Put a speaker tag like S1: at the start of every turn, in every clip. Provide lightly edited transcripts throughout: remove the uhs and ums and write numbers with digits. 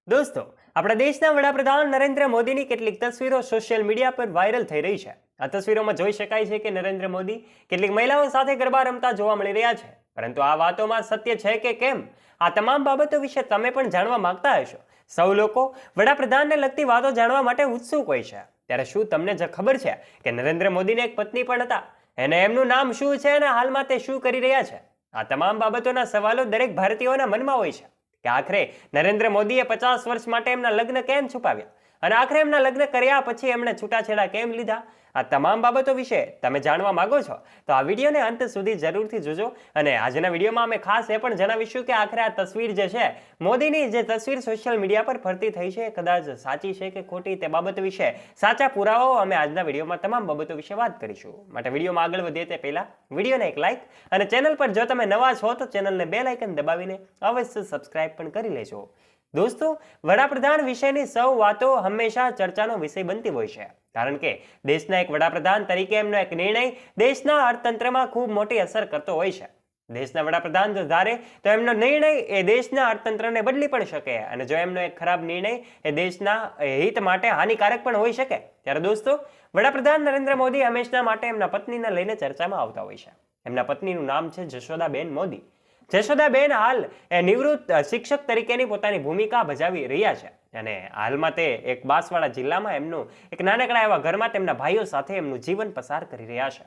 S1: દોસ્તો, આપણા દેશના વડાપ્રધાન નરેન્દ્ર મોદીની કેટલીક તસવીરો સોશિયલ મીડિયા પર વાયરલ થઈ રહી છે. આ તસવીરોમાં જોઈ શકાય છે કે નરેન્દ્ર મોદી કેટલીક મહિલાઓ સાથે ગરબા રમતા જોવા મળી રહ્યા છે. પરંતુ આ વાતોમાં સત્ય છે કે કેમ? આ તમામ બાબતો વિશે તમે પણ જાણવા માંગતા હશો. સૌ લોકો વડાપ્રધાનને લગતી વાતો જાણવા માટે ઉત્સુક હોય છે. ત્યારે શું તમને ખબર છે કે નરેન્દ્ર મોદીને એક પત્ની પણ હતા? અને એમનું નામ શું છે અને હાલમાં તે શું કરી રહ્યા છે? આ તમામ બાબતોના સવાલો દરેક ભારતીયોના મનમાં હોય છે કે આખરે નરેન્દ્ર મોદીએ 50 વર્ષ માટે એમના લગ્ન કેમ છુપાવ્યા અને આખરે એમના લગ્ન કર્યા પછી એમણે છૂટાછેડા કેમ લીધા? આ તમામ બાબતો વિશે તમે જાણવા માંગો છો તો આ વિડીયોને અંત સુધી જરૂરથી જોજો. અને આજના વિડીયોમાં અમે ખાસ એ પણ જણાવીશું કે આખરે આ તસવીર જે છે, મોદીની જે તસવીર સોશિયલ મીડિયા પર ફરતી થઈ છે, કદાચ સાચી છે કે ખોટી તે બાબત વિશે સાચા પુરાવાઓ અમે આજના વિડીયોમાં તમામ બાબતો વિશે વાત કરીશું. માટે વિડીયોમાં આગળ વધીએ તે પહેલા વિડીયોને એક લાઇક અને ચેનલ પર જો તમે નવા છો તો ચેનલને બેલ આઇકન દબાવીને અવશ્ય સબસ્ક્રાઇબ પણ કરી લેજો. દોસ્તો, વડાપ્રધાન વિશેની સૌ વાતો હંમેશા ચર્ચાનો વિષય બનતી હોય છે, કારણ કે દેશના એક વડાપ્રધાન તરીકે એમનો એક નિર્ણય દેશના અર્થતંત્રમાં ખૂબ મોટી અસર કરતો હોય છે. દેશના વડાપ્રધાન જો ધારે તો એમનો નિર્ણય એ દેશના અર્થતંત્રને બદલી પણ શકે, અને જો એમનો એક ખરાબ નિર્ણય એ દેશના હિત માટે હાનિકારક પણ હોઈ શકે. ત્યારે દોસ્તો, વડાપ્રધાન નરેન્દ્ર મોદી હંમેશા માટે એમના પત્નીને લઈને ચર્ચામાં આવતા હોય છે. એમના પત્નીનું નામ છે જશોદાબેન મોદી. જશોદાબેન હાલ નિવૃત્ત શિક્ષક તરીકેની પોતાની ભૂમિકા ભજાવી રહ્યા છે, અને હાલમાં તે એક બાંસવાડા જિલ્લામાં એમનું એક નાનકડા એવા ઘરમાં તેમના ભાઈઓ સાથે એમનું જીવન પસાર કરી રહ્યા છે.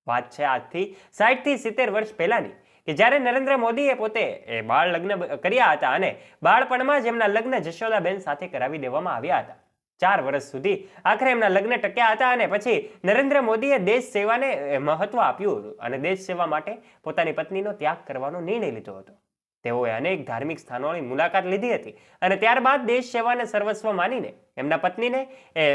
S1: વાત છે આજથી 60 થી 70 વર્ષ પહેલાની, કે જ્યારે નરેન્દ્ર મોદીએ પોતે બાળ લગ્ન કર્યા હતા અને બાળપણમાં જ એમના લગ્ન જશોદાબેન સાથે કરાવી દેવામાં આવ્યા હતા. 4 વર્ષ સુધી આખરે એમના લગ્ન ટક્યા હતા, અને પછી નરેન્દ્ર મોદીએ દેશ સેવાને મહત્વ આપ્યું હતું અને દેશ સેવા માટે પોતાની પત્નીનો ત્યાગ કરવાનો નિર્ણય લીધો હતો. તેઓએ અનેક ધાર્મિક સ્થાનોની મુલાકાત લીધી હતી, અને ત્યારબાદ દેશ સેવાને સર્વસ્વ માનીને એમના પત્નીને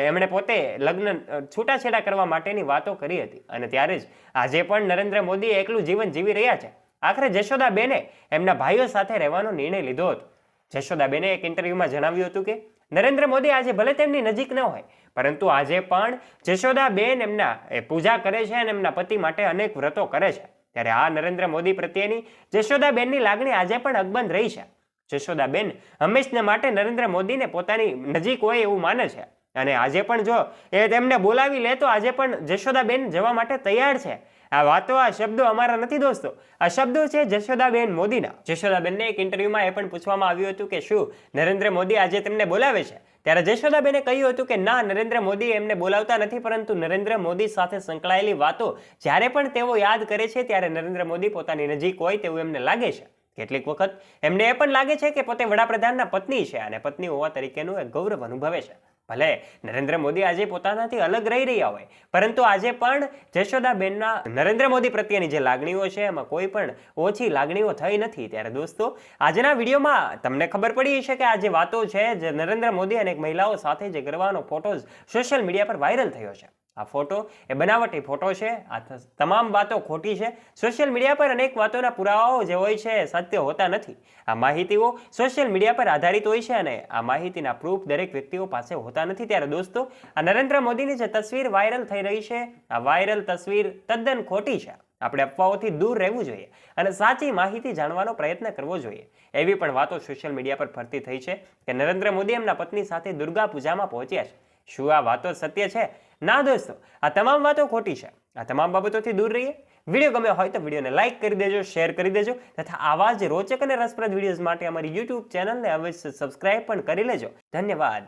S1: એમણે પોતે લગ્ન છૂટાછેડા કરવા માટેની વાતો કરી હતી. અને ત્યારે જ આજે પણ નરેન્દ્ર મોદી એકલું જીવન જીવી રહ્યા છે. આખરે જશોદાબેને એમના ભાઈઓ સાથે રહેવાનો નિર્ણય લીધો હતો. જશોદાબેને એક ઇન્ટરવ્યુમાં જણાવ્યું હતું કે નરેન્દ્ર મોદી આજે ભલે તેમની નજીક ન હોય, પરંતુ આજે પણ જશોદાબેન એમના પૂજા કરે છે અને એમના પતિ માટે અનેક વ્રતો કરે છે. ત્યારે આ નરેન્દ્ર મોદી પ્રત્યેની જશોદાબેનની લાગણી આજે પણ અકબંધ રહી છે. જશોદાબેન હંમેશા માટે નરેન્દ્ર મોદીને પોતાની નજીક હોય એવું માને છે, અને આજે પણ જો એ તેમને બોલાવી લે તો આજે પણ જશોદાબેન જવા માટે તૈયાર છે. આ વાતો, આ શબ્દો અમારા નથી દોસ્તો, આ શબ્દો છે જશોદાબેન મોદીના. જશોદાબેનને એક ઇન્ટરવ્યુમાં એ પણ પૂછવામાં આવ્યું હતું કે શું નરેન્દ્ર મોદી આજે તેમને બોલાવે છે? ત્યારે જશોદાબેને કહ્યું હતું કે ના, નરેન્દ્ર મોદી એમને બોલાવતા નથી, પરંતુ નરેન્દ્ર મોદી સાથે સંકળાયેલી વાતો જ્યારે પણ તેઓ યાદ કરે છે ત્યારે નરેન્દ્ર મોદી પોતાની નજીક હોય તેવું એમને લાગે છે. કેટલીક વખત એમને એ પણ લાગે છે કે પોતે વડાપ્રધાનના પત્ની છે અને પત્ની હોવા તરીકેનું એક ગૌરવ અનુભવે છે. ભલે નરેન્દ્ર મોદી આજે પોતાનાથી અલગ રહી રહ્યા હોય, પરંતુ આજે પણ જશોદાબેનના નરેન્દ્ર મોદી પ્રત્યેની જે લાગણીઓ છે એમાં કોઈ પણ ઓછી લાગણીઓ થઈ નથી. ત્યારે દોસ્તો, આજના વિડીયોમાં તમને ખબર પડી છે કે આ જે વાતો છે, જે નરેન્દ્ર મોદી અને મહિલાઓ સાથે જે ગરબાનો ફોટો સોશિયલ મીડિયા પર વાયરલ થયો છે, આ ફોટો એ બનાવટી ફોટો છે. આ તમામ વાતો ખોટી છે. સોશિયલ મીડિયા પર અનેક વાતોના પુરાવાઓ જે હોય છે સત્ય હોતા નથી. આ માહિતીઓ સોશિયલ મીડિયા પર આધારિત હોય છે, અને આ માહિતીના પ્રૂફ દરેક વ્યક્તિઓ પાસે હોતા નથી. ત્યારે દોસ્તો, આ નરેન્દ્ર મોદીની જે તસવીર વાયરલ થઈ રહી છે, આ વાયરલ તસવીર તદ્દન ખોટી છે. આપણે અફવાઓથી દૂર રહેવું જોઈએ અને સાચી માહિતી જાણવાનો પ્રયત્ન કરવો જોઈએ. એવી પણ વાતો સોશિયલ મીડિયા પર ફરતી થઈ છે કે નરેન્દ્ર મોદી એમના પત્ની સાથે દુર્ગા પૂજામાં પહોંચ્યા છે. શું આ વાતો સત્ય છે? ના દોસ્તો, આ તમામ વાતો ખોટી છે. આ તમામ બાબતોથી દૂર રહીએ. વિડીયો ગમ્યો હોય તો વિડીયોને લાઇક કરી દેજો, શેર કરી દેજો, તથા આવા જ રોચક અને રસપ્રદ વિડીયોઝ માટે અમારી YouTube ચેનલને અવશ્ય સબસ્ક્રાઇબ પણ કરી લેજો. ધન્યવાદ.